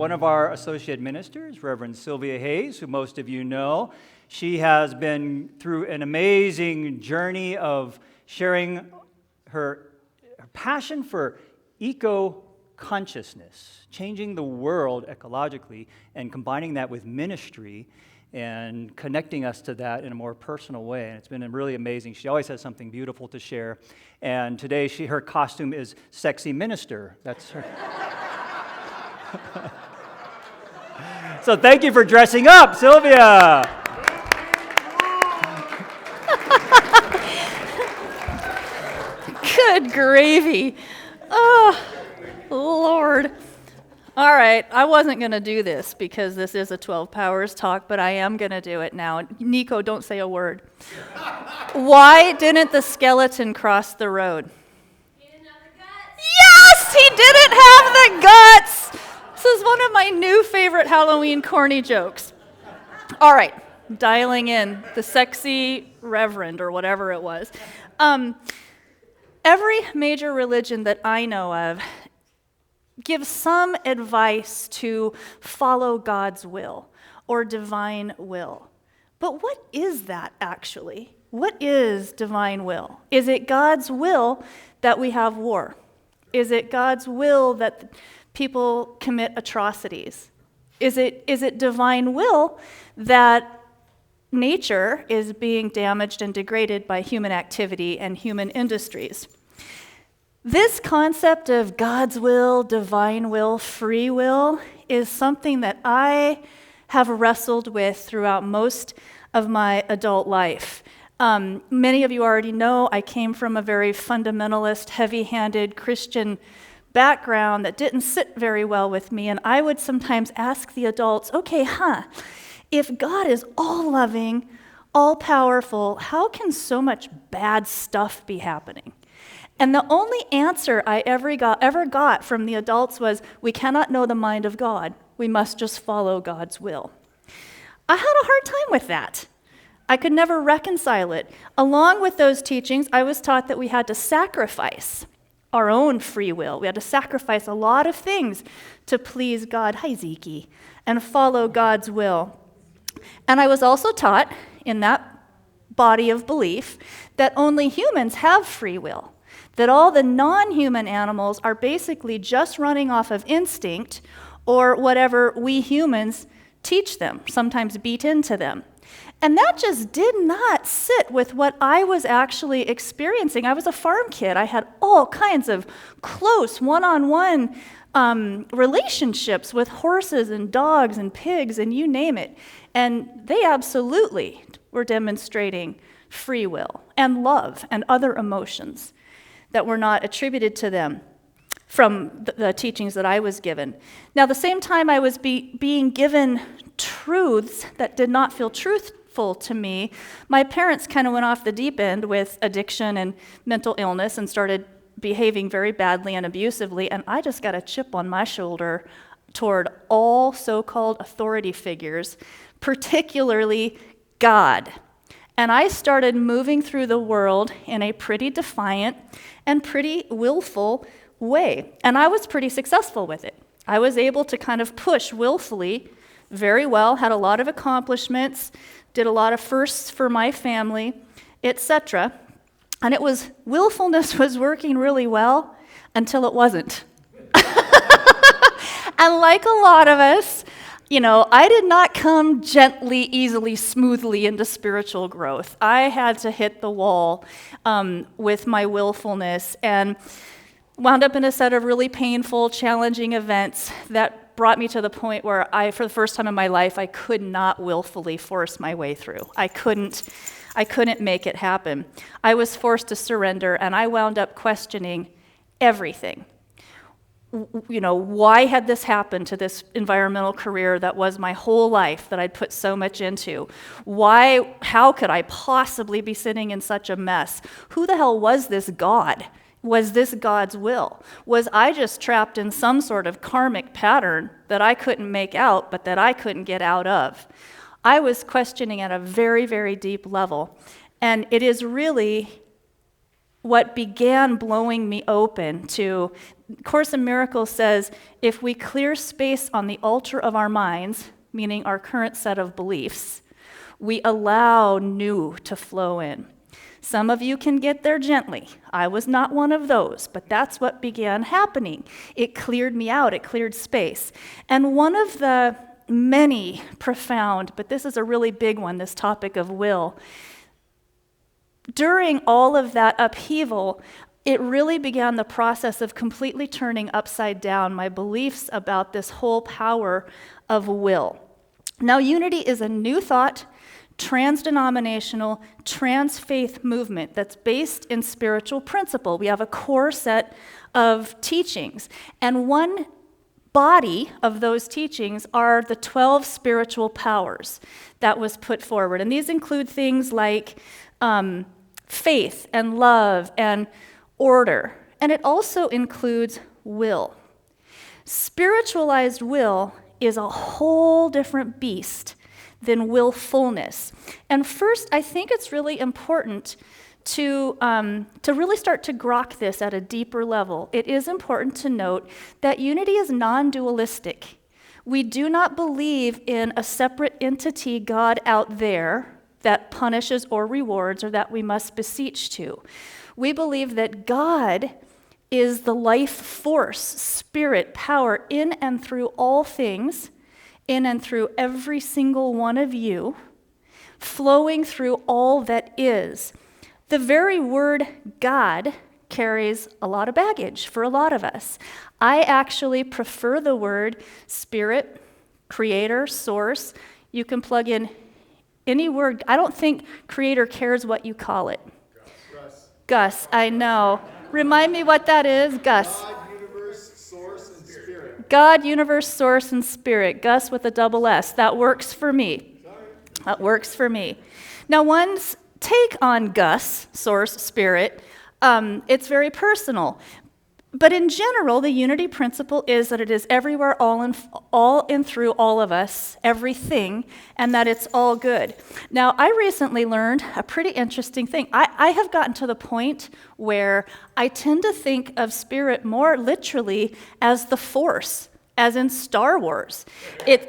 one of our associate ministers, Reverend Cylvia Hayes, who most of you know. She has been through an amazing journey of sharing her passion for eco-consciousness, changing the world ecologically, and combining that with ministry and connecting us to that in a more personal way. And it's been really amazing. She always has something beautiful to share. And today, her costume is Sexy Minister. That's her. So thank you for dressing up, Cylvia. Good gravy. Oh, Lord. All right, I wasn't going to do this because this is a 12 Powers talk, but I am going to do it now. Nico, don't say a word. Why didn't the skeleton cross the road? He didn't have the guts. Yes, he didn't have the guts. This is one of my new favorite Halloween corny jokes. All right, dialing in the sexy reverend or whatever it was. Every major religion that I know of gives some advice to follow God's will or divine will. But what is that actually? What is divine will? Is it God's will that we have war? Is it God's will that people commit atrocities? Is it divine will that nature is being damaged and degraded by human activity and human industries? This concept of God's will, divine will, free will is something that I have wrestled with throughout most of my adult life. Many of you already know I came from a very fundamentalist, heavy-handed Christian background that didn't sit very well with me, and I would sometimes ask the adults, okay, if God is all-loving, all-powerful, how can so much bad stuff be happening? And the only answer I ever got from the adults was, we cannot know the mind of God. We must just follow God's will. I had a hard time with that. I could never reconcile it. Along with those teachings, I was taught that we had to sacrifice our own free will. We had to sacrifice a lot of things to please God, hi Zeke, and follow God's will. And I was also taught in that body of belief that only humans have free will. That all the non-human animals are basically just running off of instinct or whatever we humans teach them, sometimes beat into them. And that just did not sit with what I was actually experiencing. I was a farm kid. I had all kinds of close one-on-one relationships with horses and dogs and pigs and you name it. And they absolutely were demonstrating free will and love and other emotions that were not attributed to them from the teachings that I was given. Now, the same time I was being given truths that did not feel truthful to me, my parents kind of went off the deep end with addiction and mental illness and started behaving very badly and abusively, and I just got a chip on my shoulder toward all so-called authority figures, particularly God. And I started moving through the world in a pretty defiant and pretty willful way. And I was pretty successful with it. I was able to kind of push willfully very well, had a lot of accomplishments, did a lot of firsts for my family, etc. And willfulness was working really well until it wasn't. And like a lot of us, I did not come gently, easily, smoothly into spiritual growth. I had to hit the wall with my willfulness and wound up in a set of really painful, challenging events that brought me to the point where for the first time in my life, I could not willfully force my way through. I couldn't make it happen. I was forced to surrender, and I wound up questioning everything. Why had this happened to this environmental career that was my whole life that I'd put so much into? How could I possibly be sitting in such a mess? Who the hell was this God? Was this God's will? Was I just trapped in some sort of karmic pattern that I couldn't make out, but that I couldn't get out of? I was questioning at a very, very deep level. And it is really what began blowing me open to, Course in Miracles says, if we clear space on the altar of our minds, meaning our current set of beliefs, we allow new to flow in. Some of you can get there gently. I was not one of those, but that's what began happening. It cleared me out, it cleared space. And one of the many profound, but this is a really big one, this topic of will. During all of that upheaval, it really began the process of completely turning upside down my beliefs about this whole power of will. Now, unity is a new thought, trans-denominational, trans-faith movement that's based in spiritual principle. We have a core set of teachings, and one body of those teachings are the 12 spiritual powers that was put forward. And these include things like faith and love and order. And it also includes will. Spiritualized will is a whole different beast than willfulness. And first, I think it's really important to really start to grok this at a deeper level. It is important to note that unity is non-dualistic. We do not believe in a separate entity, God out there, that punishes or rewards or that we must beseech to. We believe that God is the life force, spirit, power in and through all things, in and through every single one of you, flowing through all that is. The very word God carries a lot of baggage for a lot of us. I actually prefer the word spirit, creator, source. You can plug in any word. I don't think creator cares what you call it. Gus, I know. Remind me what that is, Gus. God, universe, source, and spirit. God, universe, source, and spirit. Gus with a double S. That works for me. That works for me. Now, one's take on Gus, source, spirit, it's very personal. But in general, the unity principle is that it is everywhere, all in through all of us, everything, and that it's all good. Now, I recently learned a pretty interesting thing. I have gotten to the point where I tend to think of spirit more literally as the Force, as in Star Wars. And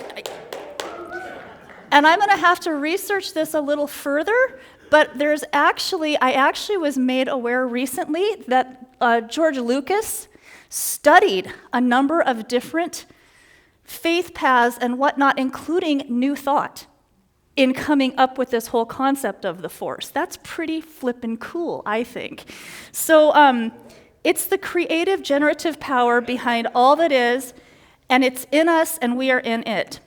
I'm going to have to research this a little further, but I actually was made aware recently that George Lucas studied a number of different faith paths and whatnot, including New Thought, in coming up with this whole concept of the Force. That's pretty flippin' cool, I think. So it's the creative, generative power behind all that is, and it's in us, and we are in it.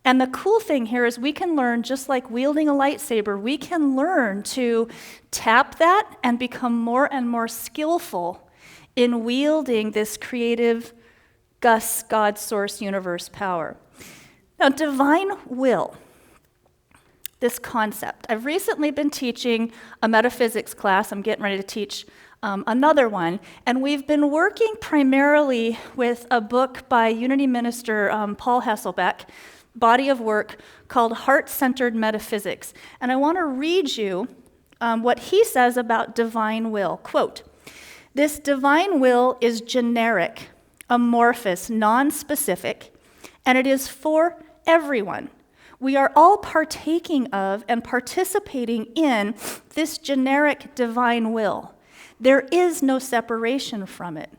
And the cool thing here is we can learn, just like wielding a lightsaber, we can learn to tap that and become more and more skillful in wielding this creative Gus, God, source, universe power. Now, divine will, this concept. I've recently been teaching a metaphysics class. I'm getting ready to teach another one. And we've been working primarily with a book by Unity minister Paul Hasselbeck, body of work called Heart-Centered Metaphysics. And I want to read you what he says about divine will. Quote, "This divine will is generic, amorphous, non-specific, and it is for everyone. We are all partaking of and participating in this generic divine will. There is no separation from it."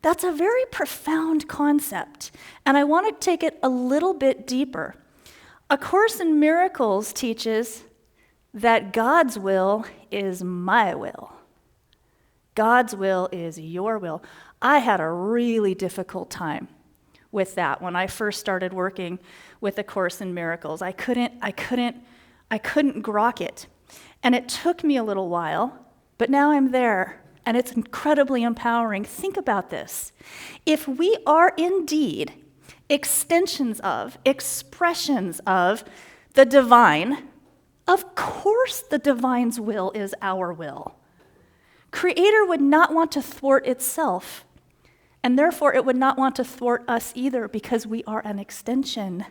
That's a very profound concept, and I want to take it a little bit deeper. A Course in Miracles teaches that God's will is my will. God's will is your will. I had a really difficult time with that when I first started working with A Course in Miracles. I couldn't grok it, and it took me a little while, but now I'm there. And it's incredibly empowering. Think about this. If we are indeed extensions of, expressions of the divine, of course the divine's will is our will. Creator would not want to thwart itself, and therefore it would not want to thwart us either, because we are an extension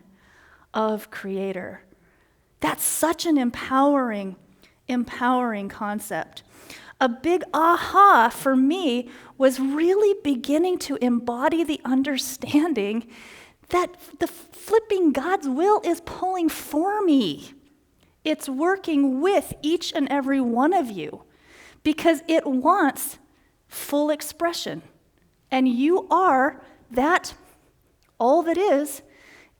of Creator. That's such an empowering concept. A big aha for me was really beginning to embody the understanding that the flipping God's will is pulling for me. It's working with each and every one of you because it wants full expression. And you are that, all that is,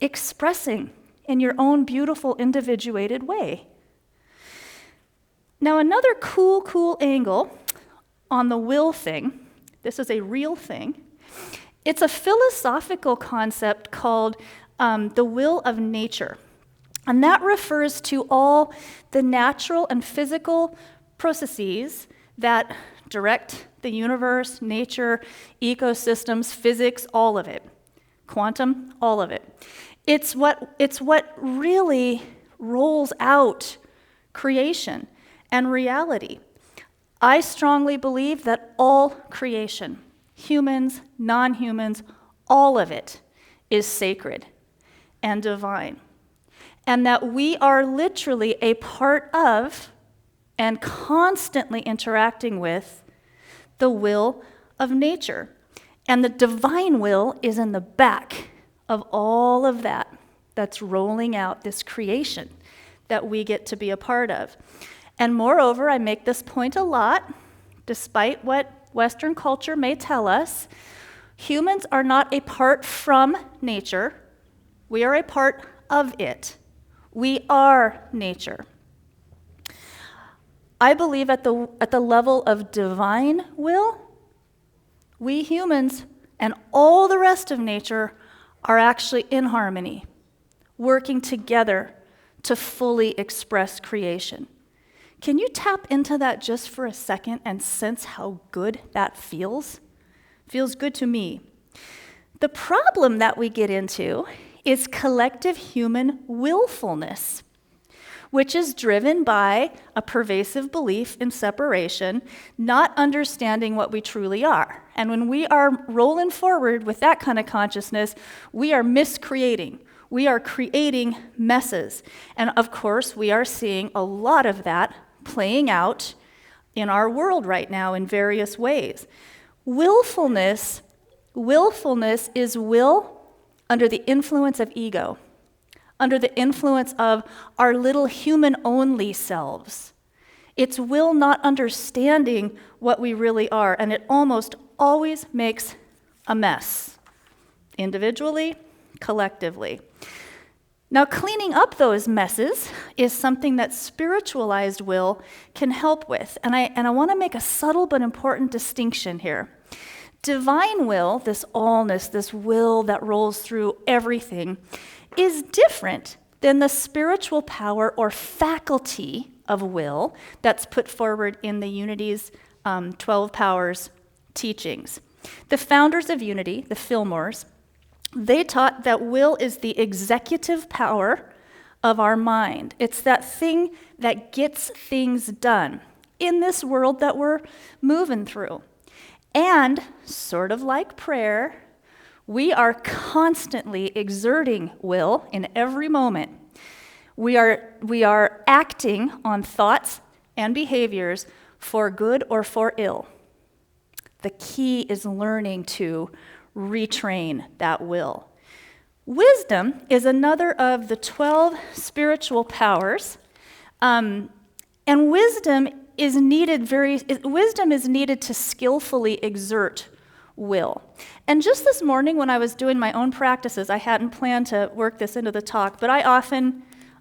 expressing in your own beautiful individuated way. Now, another cool angle on the will thing, this is a real thing, it's a philosophical concept called the will of nature. And that refers to all the natural and physical processes that direct the universe, nature, ecosystems, physics, all of it. Quantum, all of it. It's what really rolls out creation and reality. I strongly believe that all creation, humans, non-humans, all of it is sacred and divine. And that we are literally a part of and constantly interacting with the will of nature. And the divine will is in the back of all of that that's rolling out this creation that we get to be a part of. And moreover, I make this point a lot, despite what Western culture may tell us, humans are not apart from nature. We are a part of it. We are nature. I believe at the level of divine will, we humans and all the rest of nature are actually in harmony, working together to fully express creation. Can you tap into that just for a second and sense how good that feels? Feels good to me. The problem that we get into is collective human willfulness, which is driven by a pervasive belief in separation, not understanding what we truly are. And when we are rolling forward with that kind of consciousness, we are miscreating. We are creating messes. And of course, we are seeing a lot of that playing out in our world right now in various ways. Willfulness is will under the influence of ego, under the influence of our little human-only selves. It's will not understanding what we really are, and it almost always makes a mess, individually, collectively. Now, cleaning up those messes is something that spiritualized will can help with, and I want to make a subtle but important distinction here. Divine will, this allness, this will that rolls through everything, is different than the spiritual power or faculty of will that's put forward in the Unity's 12 Powers teachings. The founders of Unity, the Fillmores, they taught that will is the executive power of our mind. It's that thing that gets things done in this world that we're moving through. And sort of like prayer, we are constantly exerting will in every moment. We are acting on thoughts and behaviors for good or for ill. The key is learning to retrain that will. Wisdom is another of the 12 spiritual powers, and wisdom is needed to skillfully exert will. And just this morning when I was doing my own practices, I hadn't planned to work this into the talk, but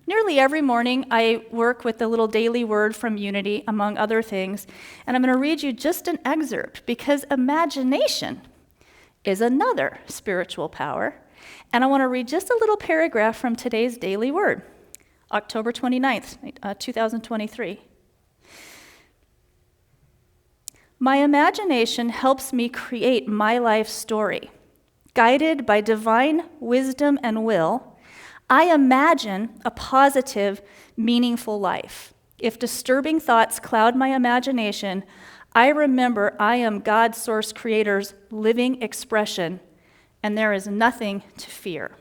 nearly every morning, I work with the little daily word from Unity, among other things, and I'm going to read you just an excerpt, because imagination is another spiritual power, and I want to read just a little paragraph from today's daily word, October 29th, 2023. My imagination helps me create my life story. Guided by divine wisdom and will, I imagine a positive, meaningful life. If disturbing thoughts cloud my imagination, I remember I am God's source creator's living expression, and there is nothing to fear.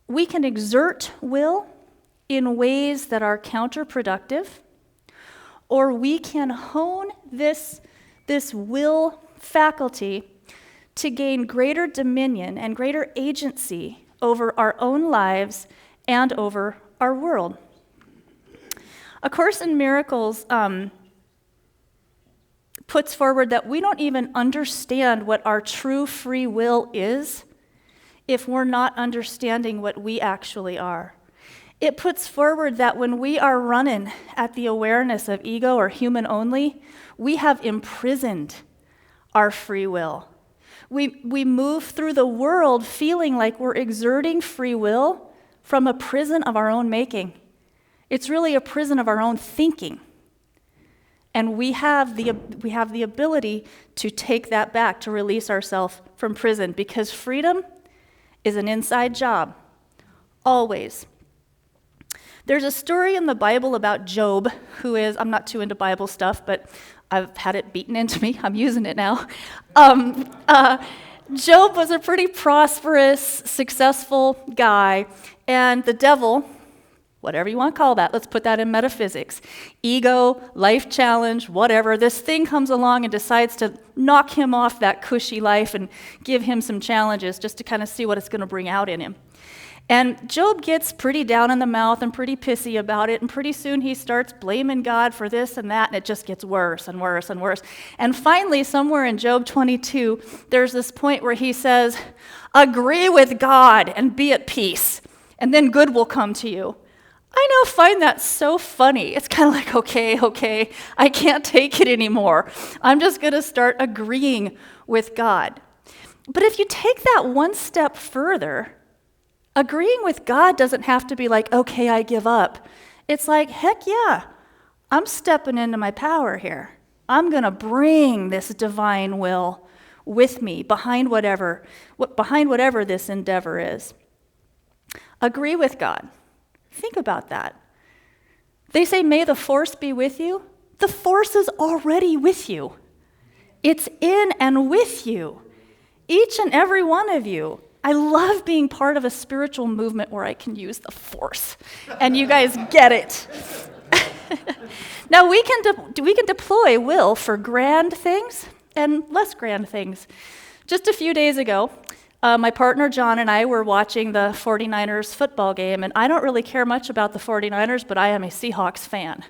We can exert will in ways that are counterproductive, or we can hone this will faculty to gain greater dominion and greater agency over our own lives and over our world. A Course in Miracles puts forward that we don't even understand what our true free will is if we're not understanding what we actually are. It puts forward that when we are running at the awareness of ego or human only, we have imprisoned our free will. We move through the world feeling like we're exerting free will from a prison of our own making. It's really a prison of our own thinking. And we have the ability to take that back, to release ourselves from prison, because freedom is an inside job, always. There's a story in the Bible about Job, who is, I'm not too into Bible stuff, but I've had it beaten into me. I'm using it now. Job was a pretty prosperous, successful guy, and the devil, whatever you want to call that, let's put that in metaphysics, ego, life challenge, whatever, this thing comes along and decides to knock him off that cushy life and give him some challenges just to kind of see what it's going to bring out in him. And Job gets pretty down in the mouth and pretty pissy about it, and pretty soon he starts blaming God for this and that, and it just gets worse and worse and worse. And finally, somewhere in Job 22, there's this point where he says, "Agree with God and be at peace, and then good will come to you." I now find that so funny. It's kind of like, okay, I can't take it anymore. I'm just going to start agreeing with God. But if you take that one step further, agreeing with God doesn't have to be like, okay, I give up. It's like, heck yeah, I'm stepping into my power here. I'm going to bring this divine will with me behind whatever this endeavor is. Agree with God. Think about that. They say, may the force be with you. The force is already with you. It's in and with you. Each and every one of you. I love being part of a spiritual movement where I can use the force, and you guys get it. Now, we can deploy will for grand things and less grand things. Just a few days ago, my partner John and I were watching the 49ers football game, and I don't really care much about the 49ers, but I am a Seahawks fan.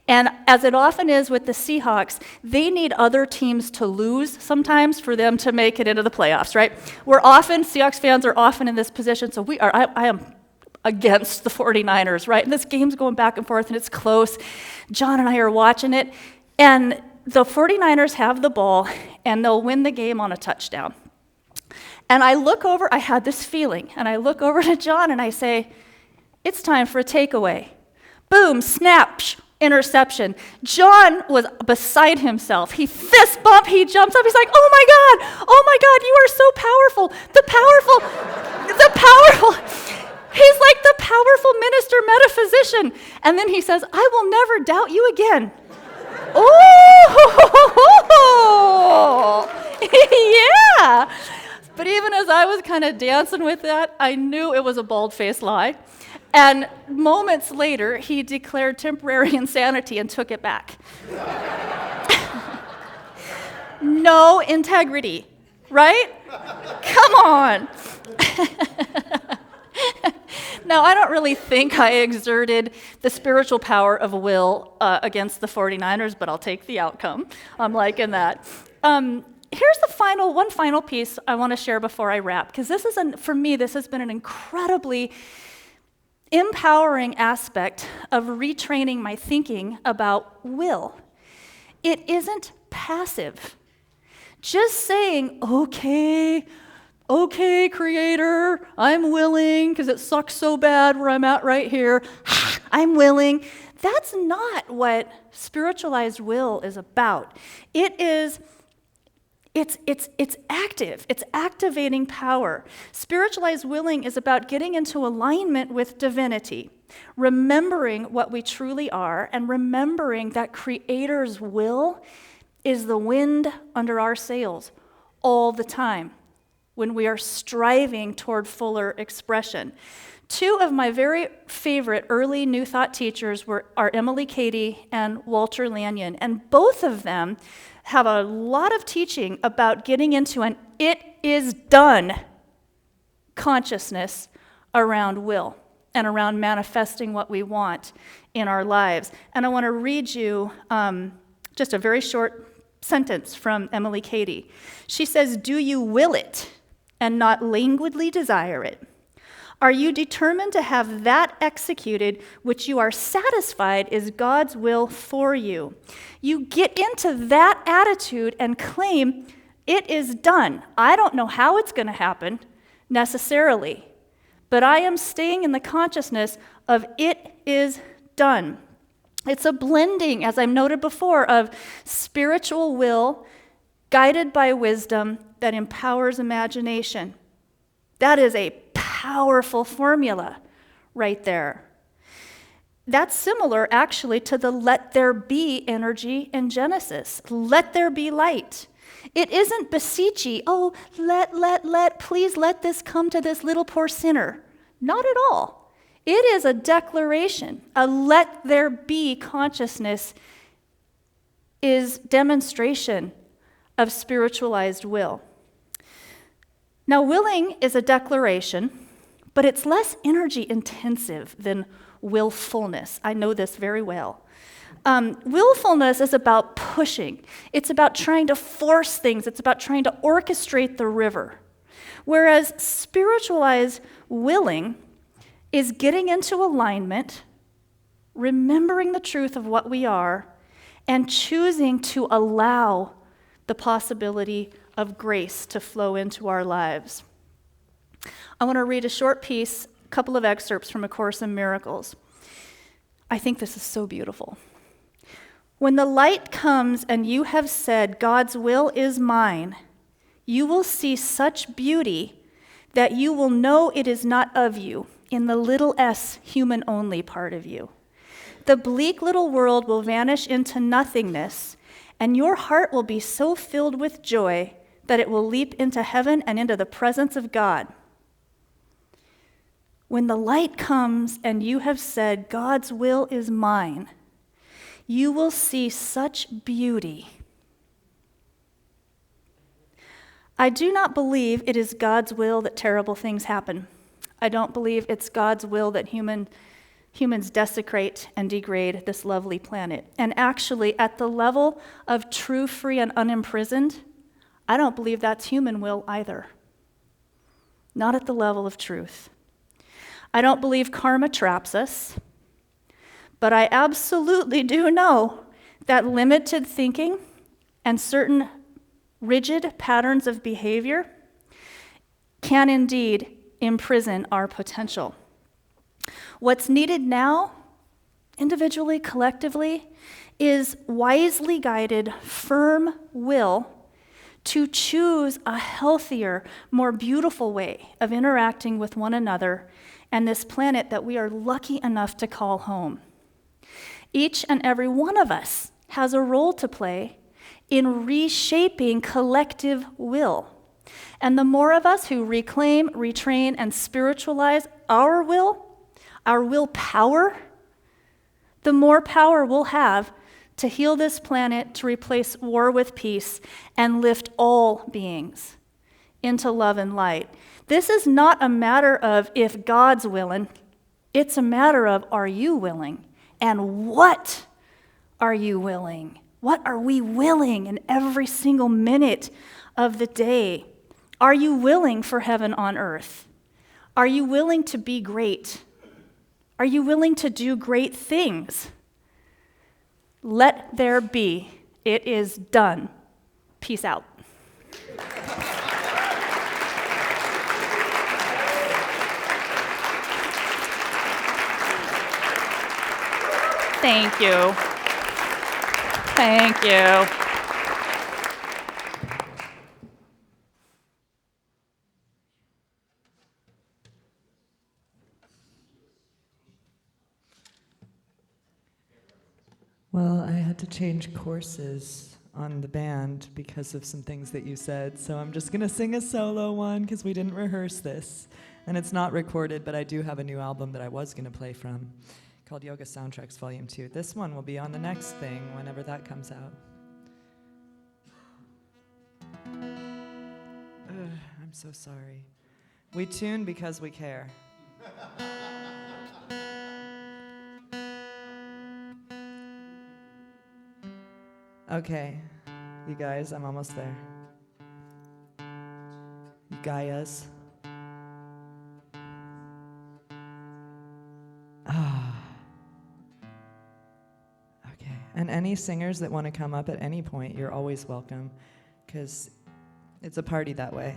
And as it often is with the Seahawks, they need other teams to lose sometimes for them to make it into the playoffs, right? Seahawks fans are often in this position, so I am against the 49ers, right? And this game's going back and forth, and it's close. John and I are watching it, and the 49ers have the ball, and they'll win the game on a touchdown. And I had this feeling, and I look over to John, and I say, it's time for a takeaway. Boom, snap, interception. John was beside himself. He fist bump, he jumps up, he's like, oh my God, you are so powerful. The powerful. He's like the powerful minister metaphysician. And then he says, I will never doubt you again. Oh, yeah. But even as I was kind of dancing with that, I knew it was a bald-faced lie. And moments later, he declared temporary insanity and took it back. No integrity, right? Come on. Now, I don't really think I exerted the spiritual power of will against the 49ers, but I'll take the outcome. I'm liking that. Here's one final piece I want to share before I wrap, because for me, this has been an incredibly empowering aspect of retraining my thinking about will. It isn't passive. Just saying, okay, Creator, I'm willing, because it sucks so bad where I'm at right here. I'm willing. That's not what spiritualized will is about. It's active. It's activating power. Spiritualized willing is about getting into alignment with divinity, remembering what we truly are, and remembering that Creator's will is the wind under our sails all the time. when we are striving toward fuller expression. Two of my very favorite early New Thought teachers are Emily Cady and Walter Lanyon, and both of them have a lot of teaching about getting into an "it is done" consciousness around will and around manifesting what we want in our lives. And I want to read you just a very short sentence from Emily Cady. She says, "Do you will it and not languidly desire it? Are you determined to have that executed which you are satisfied is God's will for you? You get into that attitude and claim, it is done. I don't know how it's going to happen necessarily, but I am staying in the consciousness of it is done." It's a blending, as I've noted before, of spiritual will guided by wisdom that empowers imagination. That is a powerful formula right there. That's similar, actually, to the let there be energy in Genesis. Let there be light. It isn't beseechy, oh, please let this come to this little poor sinner. Not at all. It is a declaration. A let there be consciousness is demonstration of spiritualized will. Now, willing is a declaration, but it's less energy intensive than willfulness. I know this very well. Willfulness is about pushing. It's about trying to force things. It's about trying to orchestrate the river. Whereas spiritualized willing is getting into alignment, remembering the truth of what we are, and choosing to allow the possibility of grace to flow into our lives. I want to read a short piece, a couple of excerpts from A Course in Miracles. I think this is so beautiful. "When the light comes and you have said, God's will is mine, you will see such beauty that you will know it is not of you in the little s human only part of you. The bleak little world will vanish into nothingness, and your heart will be so filled with joy that it will leap into heaven and into the presence of God. When the light comes and you have said, God's will is mine, you will see such beauty. I do not believe it is God's will that terrible things happen. I don't believe it's God's will that humans desecrate and degrade this lovely planet. And actually, at the level of true, free, and unimprisoned, I don't believe that's human will either. Not at the level of truth. I don't believe karma traps us, but I absolutely do know that limited thinking and certain rigid patterns of behavior can indeed imprison our potential. What's needed now, individually, collectively, is wisely guided, firm will to choose a healthier, more beautiful way of interacting with one another and this planet that we are lucky enough to call home. Each and every one of us has a role to play in reshaping collective will. And the more of us who reclaim, retrain, and spiritualize our willpower, the more power we'll have to heal this planet, to replace war with peace, and lift all beings into love and light. This is not a matter of if God's willing, it's a matter of are you willing? And what are you willing? What are we willing in every single minute of the day? Are you willing for heaven on earth? Are you willing to be great? Are you willing to do great things? Let there be. It is done. Peace out. Thank you. Thank you. Well, I had to change courses on the band because of some things that you said. So I'm just going to sing a solo one because we didn't rehearse this. And it's not recorded, but I do have a new album that I was going to play from called Yoga Soundtracks Volume 2. This one will be on the next thing whenever that comes out. I'm so sorry. We tune because we care. Okay, you guys, I'm almost there. You Gaias. Okay, and any singers that want to come up at any point, you're always welcome, because it's a party that way.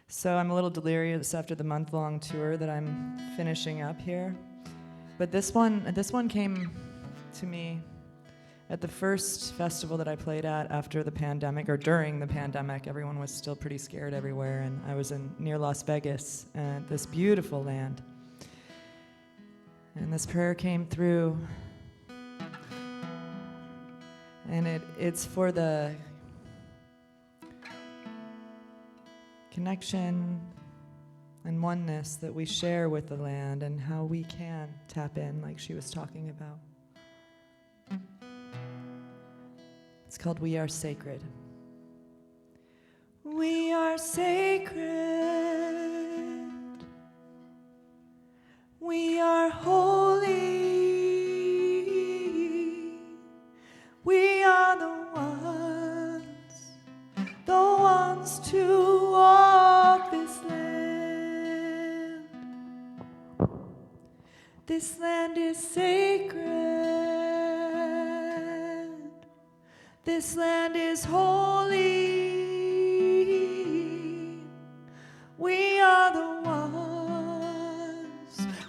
So I'm a little delirious after the month-long tour that I'm finishing up here. But this one came to me at the first festival that I played at after the pandemic, or during the pandemic. Everyone was still pretty scared everywhere, and I was near Las Vegas, this beautiful land. And this prayer came through, and it's for the connection and oneness that we share with the land and how we can tap in, like she was talking about. It's called We Are Sacred. We are sacred. We are holy. We are the ones to walk this land. This land is sacred. This land is holy. We are the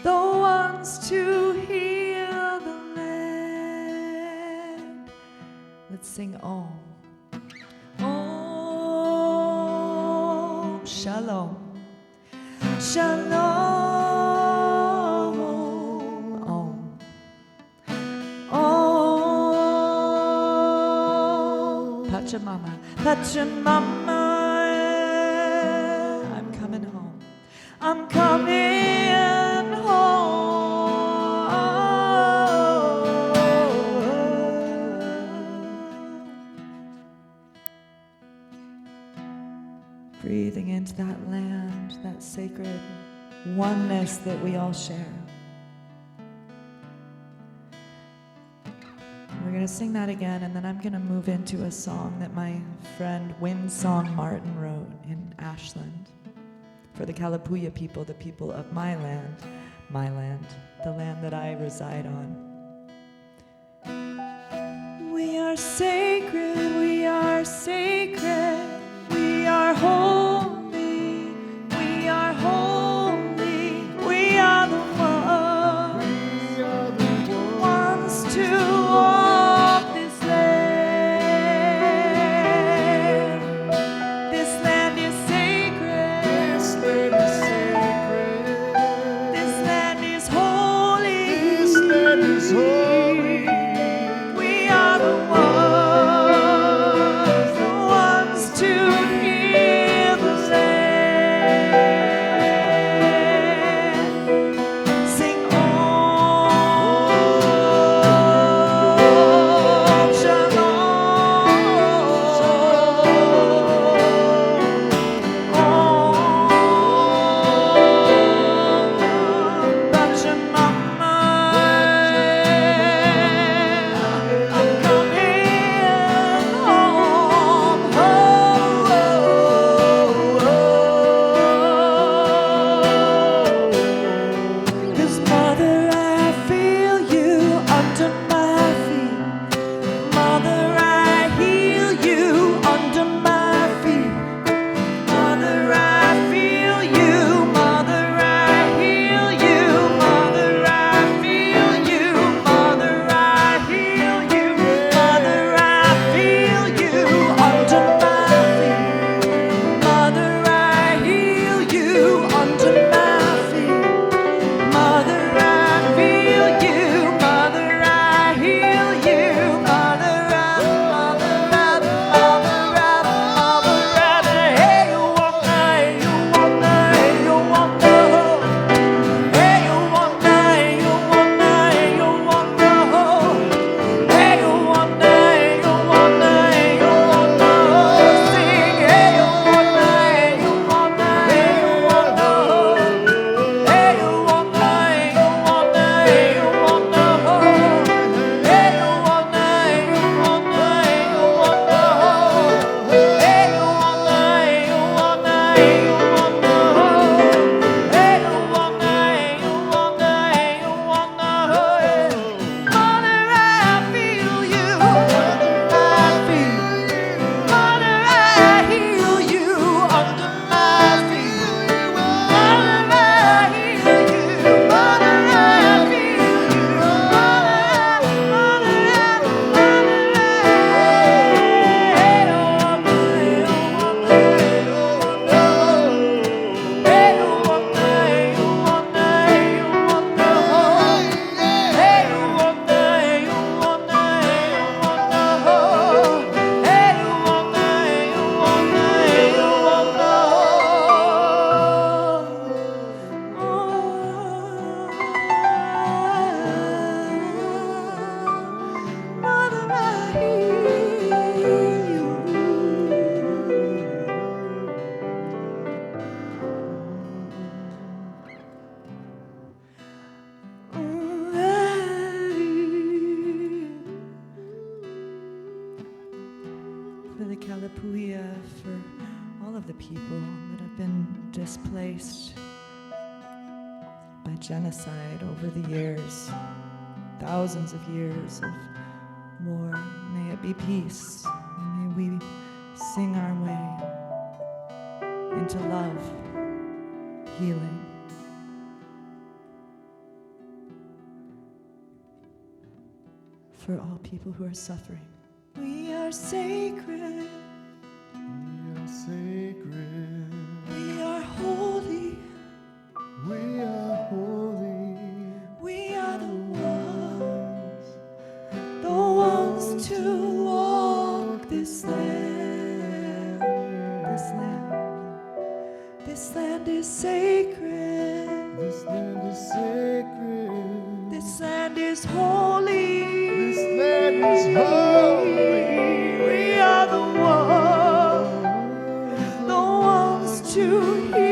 ones to heal the land. Let's sing Om. Om Shalom. Shalom. Om. Om. Pachamama. Pachamama. I'm coming home. I'm coming home. Breathing into that land, that sacred oneness that we all share. We're going to sing that again, and then I'm going to move into a song that my friend Winsong Martin wrote in Ashland for the Kalapuya people, the people of my land, the land that I reside on. We are sacred, we are sacred, we are holy, we are holy, we are the ones to walk this land. This land is sacred. This land is sacred. This land is holy. This land is holy. We are the ones people that have been displaced by genocide over the years, thousands of years of war. May it be peace. May we sing our way into love, healing. For all people who are suffering. We are sacred. We are sacred. We are holy. We are holy. We are the ones to walk this land. This land. This land is sacred. This land is sacred. This land is holy. This land is holy. We are the ones to hear.